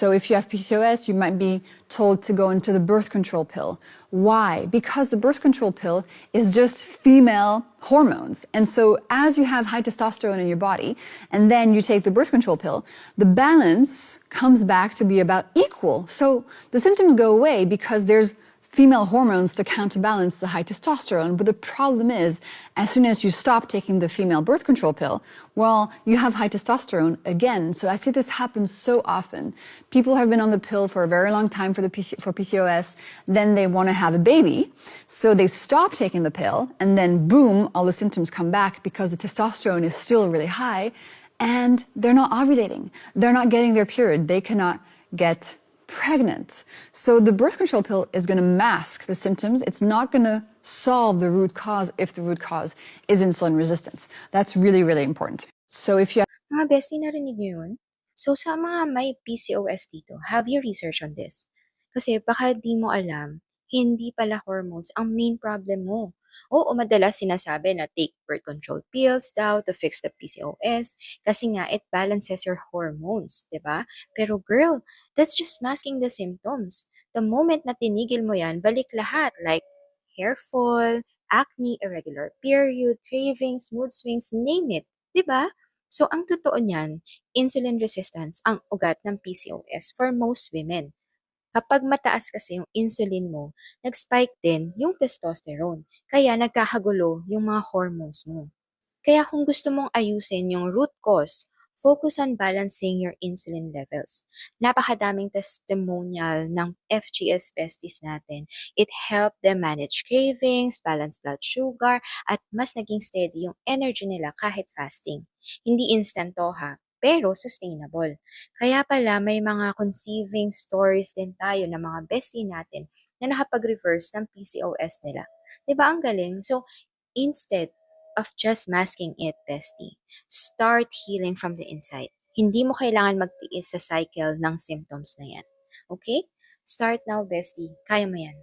So if you have PCOS, you might be told to go into the birth control pill. Why? Because the birth control pill is just female hormones. And so as you have high testosterone in your body, and then you take the birth control pill, the balance comes back to be about equal. So the symptoms go away because there's female hormones to counterbalance the high testosterone. But the problem is, as soon as you stop taking the female birth control pill, well, you have high testosterone again. So I see this happen so often. People have been on the pill for a very long time for PCOS, then they want to have a baby, so they stop taking the pill, and then boom, all the symptoms come back because the testosterone is still really high, and they're not ovulating. They're not getting their period. They cannot get pregnant. So the birth control pill is going to mask the symptoms. It's not going to solve the root cause if the root cause is insulin resistance. That's really, really important. So if you Mga bestie, narinig niyo yun? So, sa mga may PCOS dito, have you research on this? Kasi baka di mo alam, hindi pala hormones ang main problem mo. Oo, madalas sinasabi na take birth control pills daw to fix the PCOS kasi nga it balances your hormones, 'di ba? Pero girl, that's just masking the symptoms. The moment na tinigil mo yan, balik lahat like hair fall, acne, irregular period, cravings, mood swings, name it, 'di ba? So, ang totoo niyan, insulin resistance ang ugat ng PCOS for most women. Kapag mataas kasi yung insulin mo, nag-spike din yung testosterone. Kaya nagkakagulo yung mga hormones mo. Kaya kung gusto mong ayusin yung root cause, focus on balancing your insulin levels. Napakadaming testimonial ng FGS besties natin. It helped them manage cravings, balance blood sugar, at mas naging steady yung energy nila kahit fasting. Hindi instant to ha, pero sustainable. Kaya pala may mga conceiving stories din tayo ng mga bestie natin na nakapag-reverse ng PCOS nila. 'Di ba ang galing? So, instead of just masking it, bestie, start healing from the inside. Hindi mo kailangan magtiis sa cycle ng symptoms na yan. Okay? Start now, bestie. Kaya mo yan.